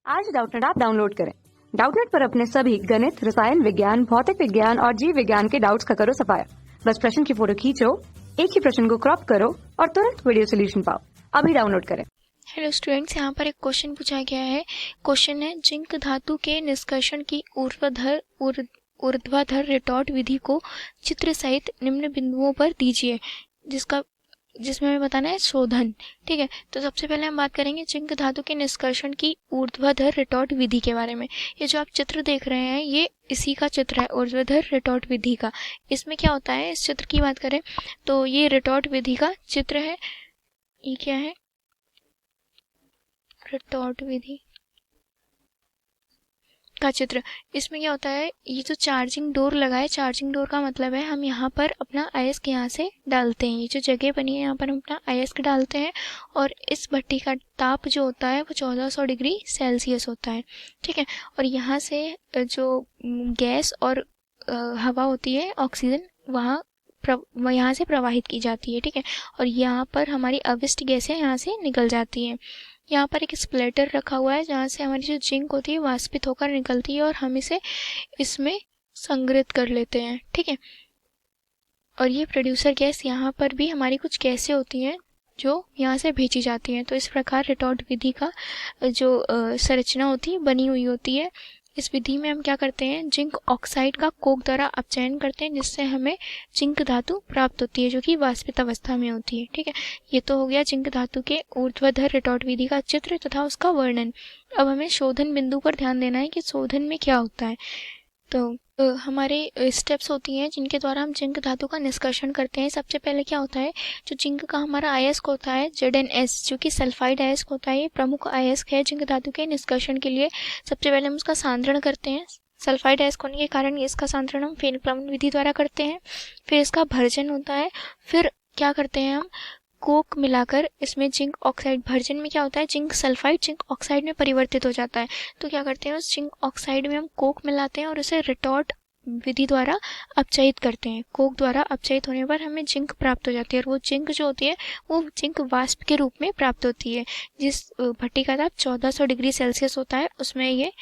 आज Doubtnut app download करें। Doubtnut पर अपने सभी गणित, रसायन विज्ञान, भौतिक विज्ञान और जीव विज्ञान के डाउट्स का करो सफाया। बस प्रश्न की फोटो खींचो, एक ही प्रश्न को क्रॉप करो और तुरंत वीडियो सोल्यूशन पाओ। अभी डाउनलोड करें। हेलो स्टूडेंट्स, यहाँ पर एक क्वेश्चन पूछा गया है। क्वेश्चन है, जिंक धातु के निष्कर्षण की ऊर्ध्वाधर रिटॉर्ट विधि को चित्र सहित निम्न बिंदुओं पर दीजिए, जिसमें हमें बताना है शोधन। ठीक है, तो सबसे पहले हम बात करेंगे जिंक धातु के निष्कर्षण की ऊर्ध्वाधर रिटॉर्ट विधि के बारे में। ये जो आप चित्र देख रहे हैं, ये इसी का चित्र है, ऊर्ध्वाधर रिटॉर्ट विधि का। इसमें क्या होता है, इस चित्र की बात करें तो ये रिटॉर्ट विधि का चित्र है। ये क्या है, रिटॉर्ट विधि का चित्र। इसमें क्या होता है, ये जो चार्जिंग डोर लगा है, चार्जिंग डोर का मतलब है हम यहाँ पर अपना अयस्क यहाँ से डालते हैं। ये जो जगह बनी है, यहाँ पर हम अपना अयस्क डालते हैं और इस भट्टी का ताप जो होता है वो 1400 डिग्री सेल्सियस होता है। ठीक है, और यहाँ से जो गैस और हवा होती है, ऑक्सीजन, यहाँ से प्रवाहित की जाती है। ठीक है, और यहाँ पर हमारी अविष्ट गैसें यहाँ से निकल जाती हैं। यहाँ पर एक स्प्लेटर रखा हुआ है जहाँ से हमारी जो जिंक होती है वाष्पित होकर निकलती है और हम इसे इसमें संग्रहित कर लेते हैं। ठीक है, और ये प्रोड्यूसर गैस, यहाँ पर भी हमारी कुछ गैसें होती हैं जो यहाँ से भेजी जाती हैं। तो इस प्रकार रिटॉर्ट विधि का जो संरचना होती है, बनी हुई होती है। इस विधि में हम क्या करते हैं, जिंक ऑक्साइड का कोक द्वारा अपचयन करते हैं, जिससे हमें जिंक धातु प्राप्त होती है जो कि वाष्पित अवस्था में होती है। ठीक है, ये तो हो गया जिंक धातु के ऊर्ध्वाधर रिटॉर्ट विधि का चित्र तथा उसका वर्णन। अब हमें शोधन बिंदु पर ध्यान देना है कि शोधन में क्या होता है। तो हमारे स्टेप्स होती हैं जिनके द्वारा हम जिंक धातु का निष्कर्षण करते हैं। सबसे पहले क्या होता है, जो जिंक का हमारा अयस्क होता है ZnS, जो कि सल्फाइड अयस्क होता है, ये प्रमुख अयस्क है जिंक धातु के निष्कर्षण के लिए। सबसे पहले हम उसका सांद्रण करते हैं। सल्फाइड अयस्क होने के कारण इसका सांद्रण हम फेन प्लमन विधि द्वारा करते हैं। फिर इसका भर्जन होता है। फिर क्या करते हैं, हम कोक मिलाकर इसमें जिंक ऑक्साइड, भर्जन में क्या होता है, जिंक सल्फाइड जिंक ऑक्साइड में परिवर्तित हो जाता है। तो क्या करते हैं, उस जिंक ऑक्साइड में हम कोक मिलाते हैं और उसे रिटॉर्ट विधि द्वारा अपचयित करते हैं। कोक द्वारा अपचयित होने पर हमें जिंक प्राप्त हो जाती है और वो जिंक जो होती है वो जिंक वाष्प के रूप में प्राप्त होती है। जिस भट्टी का ताप 1400 डिग्री सेल्सियस होता है, उसमें ये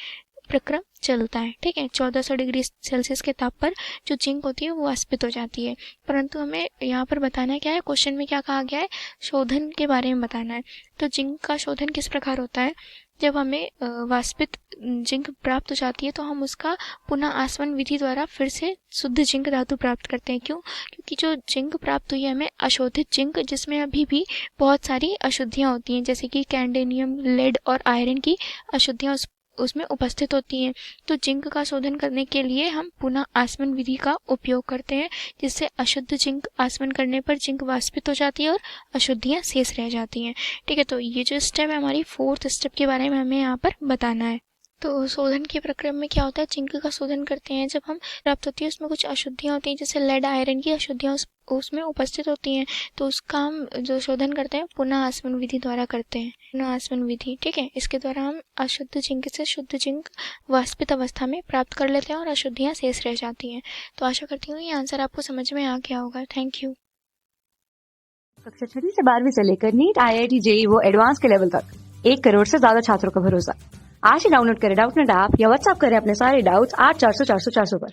प्रक्रम चलता है। ठीक है, 1400 डिग्री सेल्सियस के ताप पर जो जिंक होती है वो वाष्पित हो जाती है। परंतु हमें यहाँ पर बताना है क्या है, क्वेश्चन में क्या कहा गया है, शोधन के बारे में बताना है। तो जिंक का शोधन किस प्रकार होता है, जब हमें वाष्पित जिंक प्राप्त हो जाती है तो हम उसका पुनः आसवन विधि द्वारा फिर से शुद्ध जिंक धातु प्राप्त करते हैं। क्यों? क्योंकि जो जिंक प्राप्त हुई है हमें अशोधित जिंक, जिसमें अभी भी बहुत सारी अशुद्धियाँ होती हैं, जैसे कि कैडमियम, लेड और आयरन की अशुद्धियाँ उसमें उपस्थित होती हैं। तो जिंक का शोधन करने के लिए हम पुनः आसवन विधि का उपयोग करते हैं, जिससे अशुद्ध जिंक आसवन करने पर जिंक वाष्पित हो जाती है और अशुद्धियाँ शेष रह जाती हैं। ठीक है, तो ये जो स्टेप है, हमारी 4th स्टेप के बारे में हमें यहाँ पर बताना है। तो शोधन के प्रक्रम में क्या होता है, जिंक का शोधन करते हैं, जब हम प्राप्त होती है उसमें कुछ अशुद्धियाँ होती हैं, जैसे लेड आयरन की अशुद्धियाँ उसमें उपस्थित होती हैं। तो उसका हम जो शोधन करते हैं पुनः आसवन विधि द्वारा करते हैं, पुनः आसवन विधि। ठीक है, इसके द्वारा हम अशुद्ध जिंक से शुद्ध जिंक वाष्पित अवस्था में प्राप्त कर लेते हैं और अशुद्धियाँ शेष रह जाती हैं। तो आशा करती हूँ ये आंसर आपको समझ में आ गया होगा। Thank you. कक्षा 6 से 12वीं से लेकर नीट, IIT, JEE वो एडवांस के लेवल तक 1 करोड़ से ज्यादा छात्रों का भरोसा। आज ही डाउनलोड करें डाउटनेट ऐप या व्हाट्सएप करें अपने सारे डाउट्स 8400 400 400 पर।